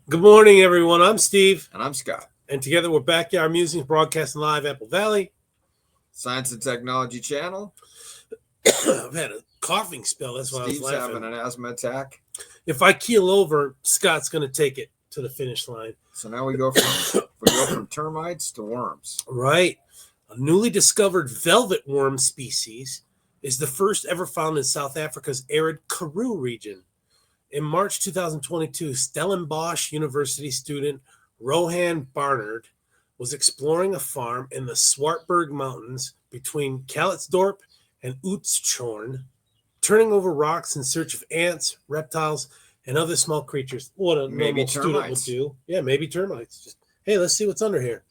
Good morning, everyone. I'm Steve, And I'm Scott. and together we're Backyard Musings broadcasting live Apple Valley. Science and Technology Channel. I've had a coughing spell. That's why Steve's I was laughing. having an asthma attack. If I keel over, Scott's going to take it to the finish line. So now we go from termites to worms. Right. A newly discovered velvet worm species is the first ever found in South Africa's arid Karoo region. In March 2022, Stellenbosch University student Rohan Barnard was exploring a farm in the Swartberg Mountains between Calitzdorp and Oudtshoorn, turning over rocks in search of ants, reptiles, and other small creatures. What a normal student would do. Yeah, maybe termites. Just, hey, let's see what's under here.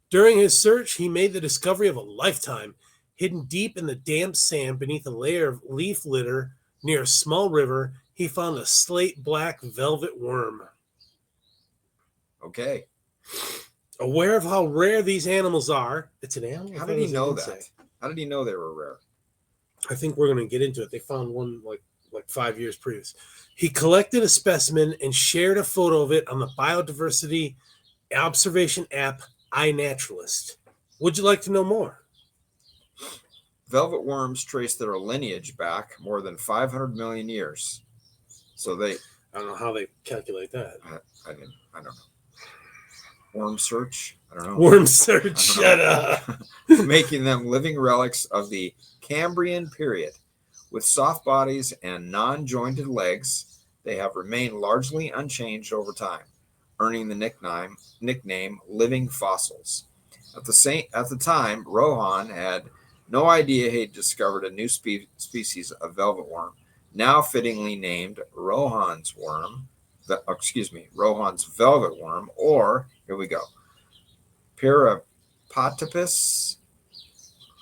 During his search, he made the discovery of a lifetime. Hidden deep in the damp sand beneath a layer of leaf litter near a small river, he found a slate-black velvet worm. Okay. Aware of how rare these animals are, it's an animal. How did he know that? How did he know they were rare? I think we're going to get into it. They found one like 5 years previous. He collected a specimen and shared a photo of it on the biodiversity observation app iNaturalist. Would you like to know more? Velvet worms trace their lineage back more than 500 million years. So I don't know how they calculate that. I don't know. Worm search? I don't know. Worm search. Shut up. Making them living relics of the Cambrian period. With soft bodies and non-jointed legs, they have remained largely unchanged over time, earning the nickname living fossils. At the time, Rohan had no idea he'd discovered a new species of velvet worm, now fittingly named Rohan's velvet worm, or, here we go, Parapatopus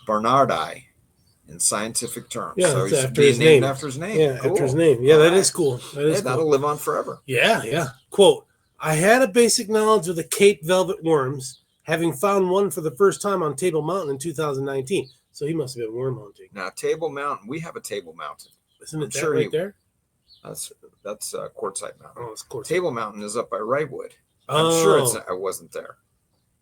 barnardi in scientific terms. Yeah, so it's he's after his name. After his name. Yeah, cool. after his name. Yeah, that is cool. That'll live on forever. Yeah. Quote, I had a basic knowledge of the Cape velvet worms, having found one for the first time on Table Mountain in 2019. So he must have been worm hunting. Now, Table Mountain, we have a Table Mountain. Isn't it right there? That's Quartzsite Mountain. Oh, it's Quartzsite. Table Mountain is up by Wrightwood. I'm sure I wasn't there.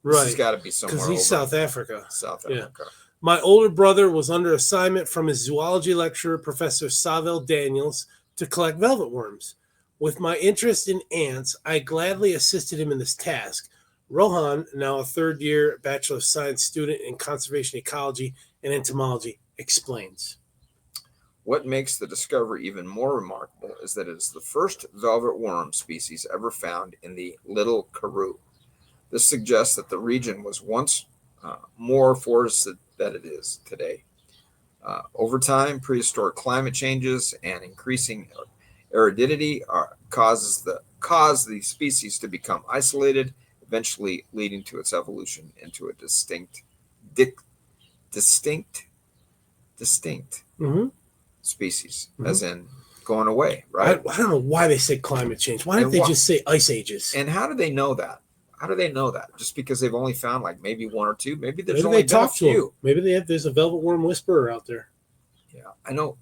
Right. It's got to be somewhere. Because he's South Africa. South Africa. Yeah. My older brother was under assignment from his zoology lecturer, Professor Saville Daniels, to collect velvet worms. With my interest in ants, I gladly assisted him in this task. Rohan, now a third-year Bachelor of Science student in conservation ecology and entomology, explains. What makes the discovery even more remarkable is that it is the first velvet worm species ever found in the Little Karoo. This suggests that the region was once more forested than it is today. Over time, prehistoric climate changes and increasing aridity cause the species to become isolated, eventually leading to its evolution into a distinct species, as in going away, right? I don't know why they say climate change. Why didn't they just say ice ages? And how do they know that? Just because they've only found like maybe one or two? Maybe there's only been a few. Maybe there's a velvet worm whisperer out there. Yeah, I know.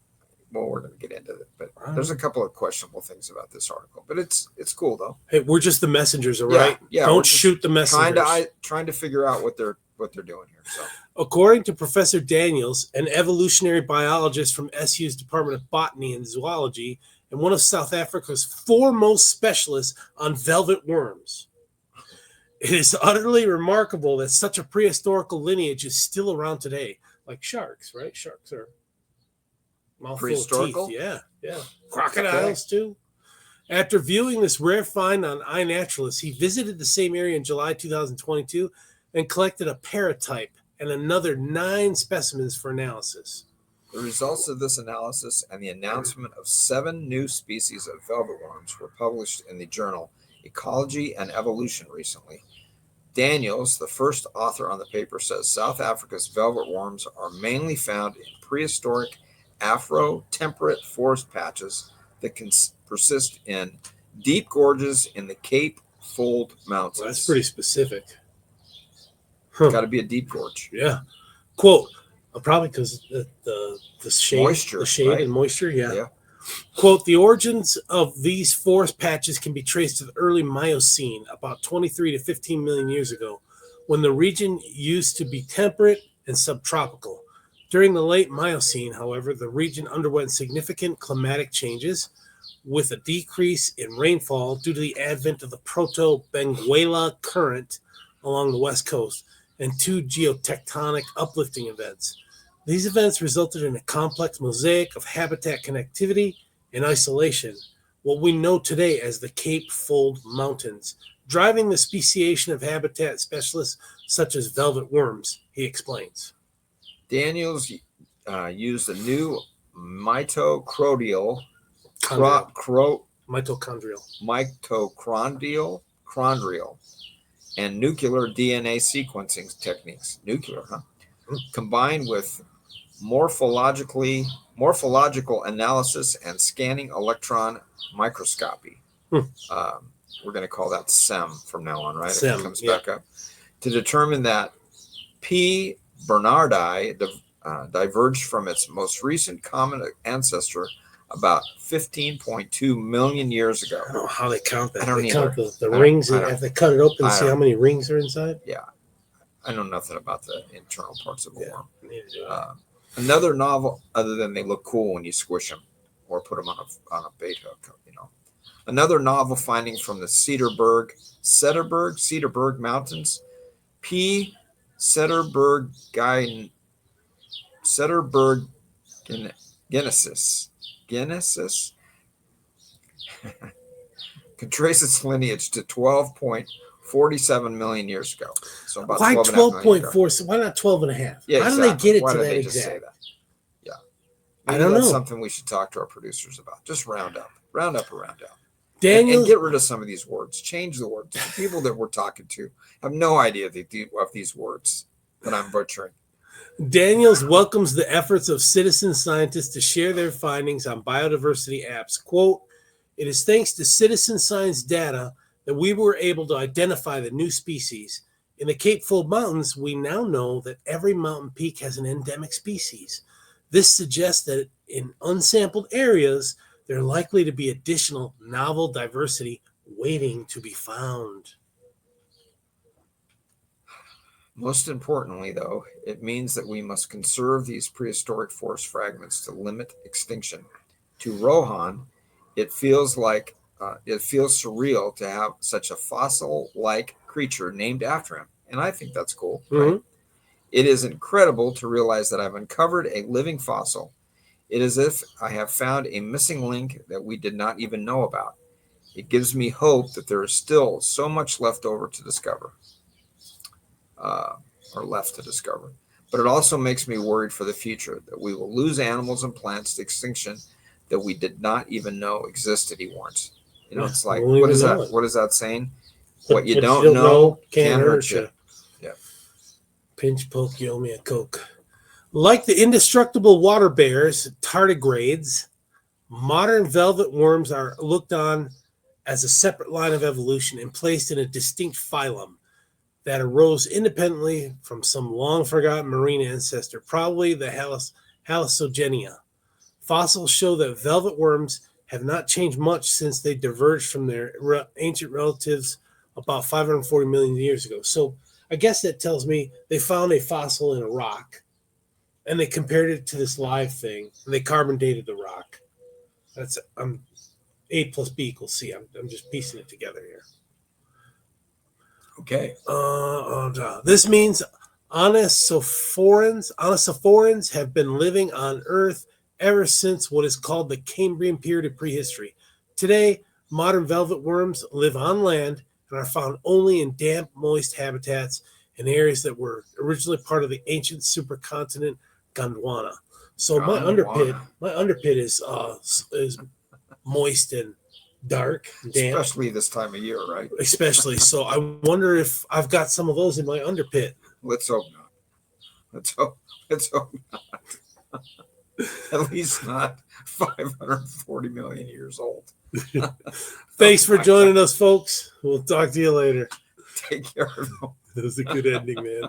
Well, we're going to get into it, but there's a couple of questionable things about this article. But it's cool though. Hey, we're just the messengers, all right? Yeah. Don't shoot the messengers. Trying to figure out what they're doing here. So, according to Professor Daniels, an evolutionary biologist from SU's Department of Botany and Zoology, and one of South Africa's foremost specialists on velvet worms, it is utterly remarkable that such a prehistorical lineage is still around today. Like sharks, right? Sharks are mouthful of teeth. Yeah. Crocodiles too. After viewing this rare find on iNaturalist, he visited the same area in July 2022 and collected a paratype and another 9 specimens for analysis. The results of this analysis and the announcement of 7 new species of velvet worms were published in the journal Ecology and Evolution recently. Daniels, the first author on the paper, says South Africa's velvet worms are mainly found in prehistoric Afro-temperate forest patches that can persist in deep gorges in the Cape Fold Mountains. Well, that's pretty specific. Got to be a deep gorge. Yeah. Quote, probably because the shade, moisture, the shade right? and moisture. Yeah. Quote, the origins of these forest patches can be traced to the early Miocene, about 23 to 15 million years ago, when the region used to be temperate and subtropical. During the late Miocene, however, the region underwent significant climatic changes, with a decrease in rainfall due to the advent of the Proto-Benguela Current along the west coast and two geotectonic uplifting events. These events resulted in a complex mosaic of habitat connectivity and isolation, what we know today as the Cape Fold Mountains, driving the speciation of habitat specialists such as velvet worms, he explains. Daniels used a new mitochondrial and nuclear DNA sequencing techniques, combined with morphological analysis and scanning electron microscopy. We're going to call that SEM from now on, right? SEM, if it comes back up, to determine that P. Barnardi diverged from its most recent common ancestor about 15.2 million years ago. I don't know how they count that. I don't they either. count the rings, and if they cut it open, see how many rings are inside? Yeah. I know nothing about the internal parts of a worm. Neither do I. Another novel, other than they look cool when you squish them or put them on a bait hook, Another novel finding from the Cederberg Mountains, P. Cederberg Genesis can trace its lineage to 12.47 million years ago. So about why 12.4? So why not 12 and a half? Yeah, how do they get it why to did that they exact? just say that? Yeah, I don't that's know. Something we should talk to our producers about. Just round up. Daniel, and get rid of some of these words. Change the words. The people that we're talking to have no idea of these words that I'm butchering. Daniels welcomes the efforts of citizen scientists to share their findings on biodiversity apps. Quote, it is thanks to citizen science data that we were able to identify the new species. In the Cape Fold Mountains, we now know that every mountain peak has an endemic species. This suggests that in unsampled areas, there are likely to be additional novel diversity waiting to be found. Most importantly, though, it means that we must conserve these prehistoric forest fragments to limit extinction. To Rohan, it feels surreal to have such a fossil-like creature named after him, and I think that's cool. Mm-hmm. Right? It is incredible to realize that I've uncovered a living fossil. It is as if I have found a missing link that we did not even know about. It gives me hope that there is still so much left to discover. But it also makes me worried for the future, that we will lose animals and plants to extinction that we did not even know existed, he warns. It's like, what is that? What is that saying? What you don't know can't hurt you. Yeah. Pinch, poke, you owe me a Coke. Like the indestructible water bears, tardigrades, modern velvet worms are looked on as a separate line of evolution and placed in a distinct phylum that arose independently from some long-forgotten marine ancestor, probably the Halosogenia. Fossils show that velvet worms have not changed much since they diverged from their ancient relatives about 540 million years ago. So I guess that tells me they found a fossil in a rock, and they compared it to this live thing, and they carbon dated the rock. That's A plus B equals C. I'm just piecing it together here. Okay. This means anisophorans have been living on Earth ever since what is called the Cambrian period of prehistory. Today, modern velvet worms live on land and are found only in damp, moist habitats in areas that were originally part of the ancient supercontinent Gondwana. So my underpit is moist and dark, and damp. Especially this time of year, right? Especially. So I wonder if I've got some of those in my underpit. Let's hope not. Let's hope not. At least not 540 million years old. Thanks for joining us, folks. We'll talk to you later. Take care. That was a good ending, man.